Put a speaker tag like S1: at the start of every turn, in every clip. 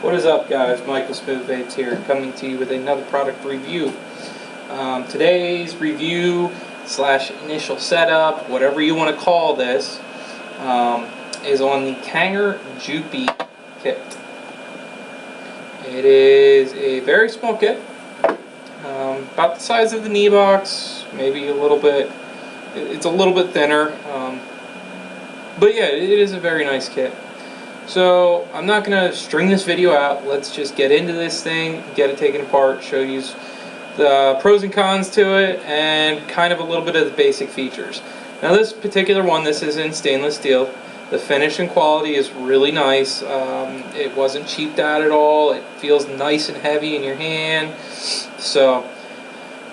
S1: What is up, guys? Michael Spivades here, coming to you with another product review. Today's review slash initial setup, whatever you want to call this, is on the Kangertech JUPPI kit. It is a very small kit, about the size of the knee box, maybe a little bit. It's a little bit thinner, but yeah, it is a very nice kit. So I'm not going to string this video out. Let's just get into this thing, get it taken apart, show you the pros and cons to it, and kind of a little bit of the basic features. Now this particular one, this is in stainless steel. The finish and quality is really nice. It wasn't cheaped out at all. It feels nice and heavy in your hand. So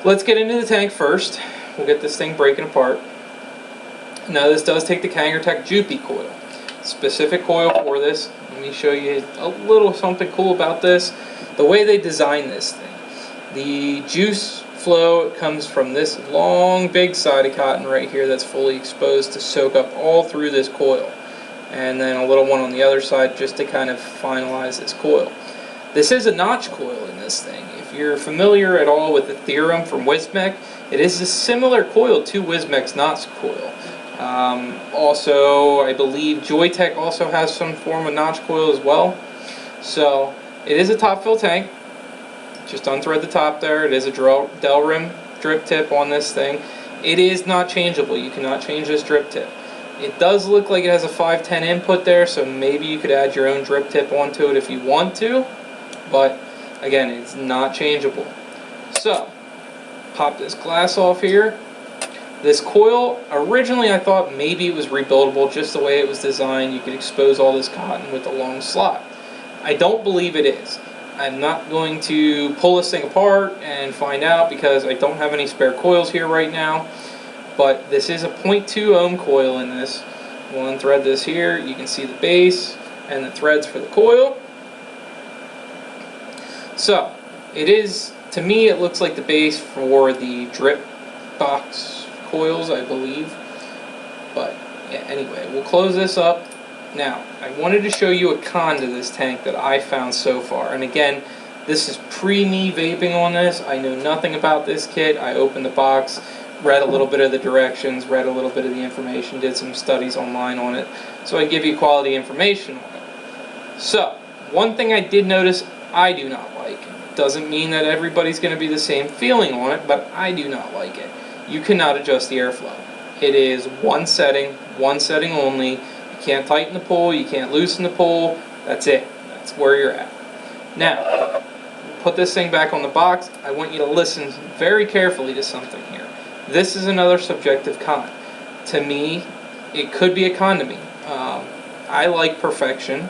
S1: let's get into the tank first. We'll get this thing breaking apart. Now this does take the Kangertech JUPPI coil. Specific coil for this. Let me show you a little something cool about this. The way they designed this thing. The juice flow comes from this long big side of cotton right here that's fully exposed to soak up all through this coil. And then a little one on the other side just to kind of finalize this coil. This is a notch coil in this thing. If you're familiar at all with the theorem from Wismec, it is a similar coil to Wismec's notch coil. Also, I believe Joytech also has some form of notch coil as well. So, it is a top fill tank. Just unthread the top there. It is a Delrim drip tip on this thing. It is not changeable. You cannot change this drip tip. It does look like it has a 510 input there, so maybe you could add your own drip tip onto it if you want to. But, again, it's not changeable. So, pop this glass off here. This coil, originally I thought maybe it was rebuildable just the way it was designed. You could expose all this cotton with a long slot. I don't believe it is. I'm not going to pull this thing apart and find out because I don't have any spare coils here right now. But this is a 0.2 ohm coil in this. We'll unthread this here. You can see the base and the threads for the coil. So, it is, to me it looks like the base for the drip box coils, I believe. But yeah, anyway, we'll close this up. Now, I wanted to show you a con to this tank that I found so far. And again, this is pre-me vaping on this. I know nothing about this kit. I opened the box, read a little bit of the directions, read a little bit of the information, did some studies online on it. So I give you quality information on it. So, one thing I did notice I do not like. Doesn't mean that everybody's going to be the same feeling on it, but I do not like it. You cannot adjust the airflow. It is one setting only. You can't tighten the pull, you can't loosen the pull. That's it. That's where you're at. Now, put this thing back on the box. I want you to listen very carefully to something here. This is another subjective con. To me, it could be a con to me. I like perfection.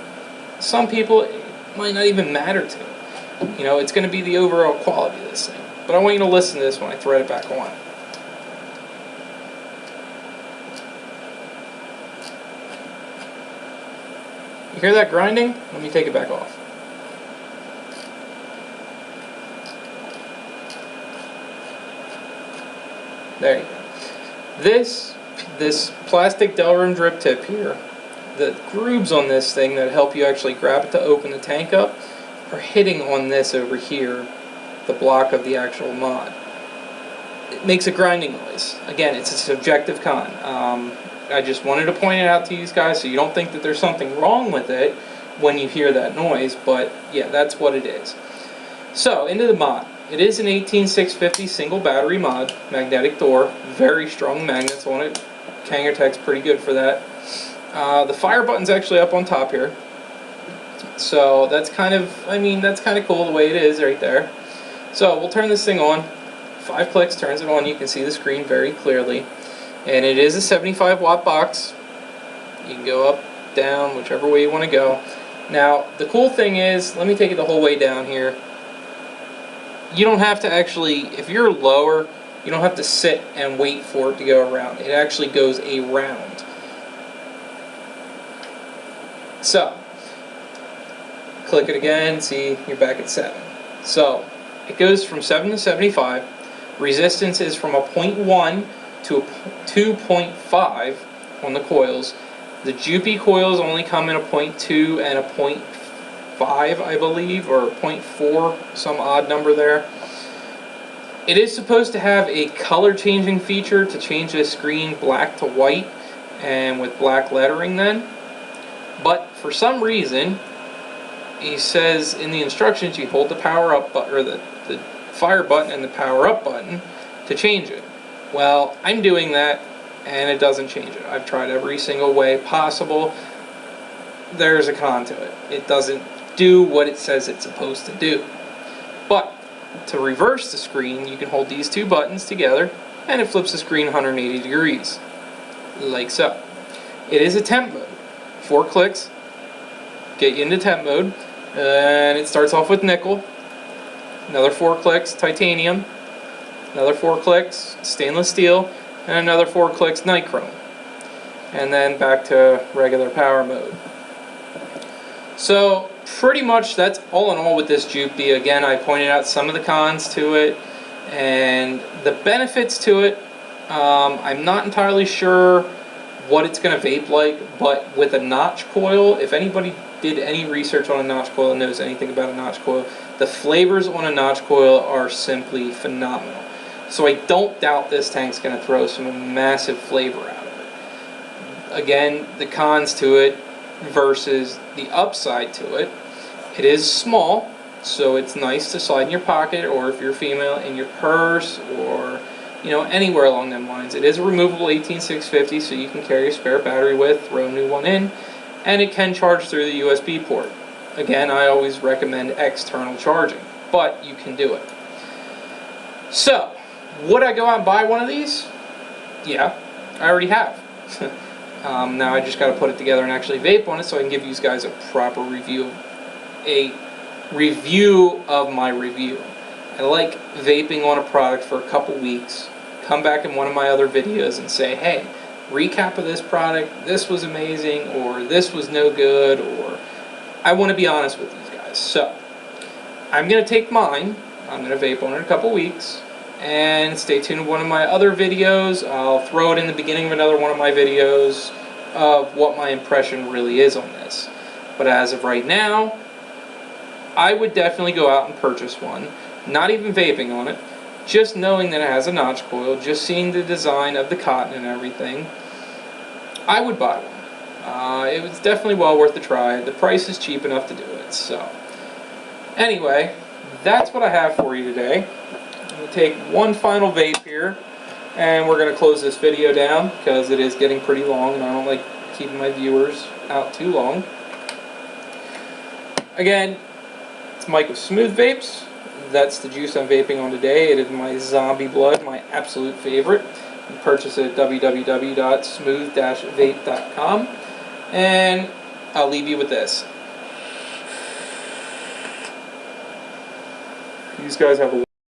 S1: Some people, it might not even matter to. You know, it's going to be the overall quality of this thing. But I want you to listen to this when I thread it back on. You hear that grinding? Let me take it back off. There you go. This plastic Delrim drip tip here, the grooves on this thing that help you actually grab it to open the tank up are hitting on this over here, the block of the actual mod. It makes a grinding noise. Again, it's a subjective con. I just wanted to point it out to you guys so you don't think that there's something wrong with it when you hear that noise, but yeah, that's what it is. So, into the mod. It is an 18650 single battery mod, magnetic door, very strong magnets on it. Kangertech's pretty good for that. The fire button's actually up on top here. So, that's kind of cool the way it is right there. So, we'll turn this thing on. 5 clicks turns it on. You can see the screen very clearly. And it is a 75 watt box. You can go up, down, whichever way you want to go. Now, the cool thing is, let me take it the whole way down here. You don't have to actually, if you're lower, you don't have to sit and wait for it to go around. It actually goes around. So, click it again, see, you're back at 7. So, it goes from 7 to 75. Resistance is from a 0.1 to a 2.5 on the coils. The JUPPI coils only come in a 0.2 and a I believe, or 0.4, some odd number there. It is supposed to have a color changing feature to change the screen black to white and with black lettering then. But for some reason, he says in the instructions you hold the power up button, or the fire button and the power up button to change it. Well, I'm doing that and it doesn't change it. I've tried every single way possible. There's a con to it. It doesn't do what it says it's supposed to do. But to reverse the screen, you can hold these two buttons together and it flips the screen 180 degrees, like so. It is a temp mode. 4 clicks, get you into temp mode, and it starts off with nickel. Another 4 clicks, titanium. Another 4 clicks, stainless steel, and another 4 clicks, nichrome. And then back to regular power mode. So pretty much that's all in all with this JUPPI. Again, I pointed out some of the cons to it and the benefits to it. I'm not entirely sure what it's going to vape like, but with a notch coil, if anybody did any research on a notch coil and knows anything about a notch coil, the flavors on a notch coil are simply phenomenal. So I don't doubt this tank's going to throw some massive flavor out of it. Again, the cons to it versus the upside to it. It is small, so it's nice to slide in your pocket, or if you're female, in your purse, or anywhere along them lines. It is a removable 18650, so you can carry a spare battery with, throw a new one in, and it can charge through the USB port. Again, I always recommend external charging, but you can do it. So, would I go out and buy one of these? Yeah, I already have. Now I just got to put it together and actually vape on it so I can give you guys a proper review of my review. I like vaping on a product for a couple weeks, come back in one of my other videos and say, hey, recap of this product, this was amazing, or this was no good, or I want to be honest with these guys. So, I'm going to take mine, I'm going to vape on it in a couple weeks, and stay tuned to one of my other videos. I'll throw it in the beginning of another one of my videos of what my impression really is on this. But as of right now, I would definitely go out and purchase one. Not even vaping on it, just knowing that it has a notch coil, just seeing the design of the cotton and everything, I would buy one. It was definitely well worth the try. The price is cheap enough to do it. So, anyway, that's what I have for you today. I'm going to take one final vape here, and we're going to close this video down because it is getting pretty long, and I don't like keeping my viewers out too long. Again, it's Mike with Smooth Vapes. That's the juice I'm vaping on today. It is my Zombie Blood, my absolute favorite. You can purchase it at www.smooth-vape.com. And I'll leave you with this. These guys have a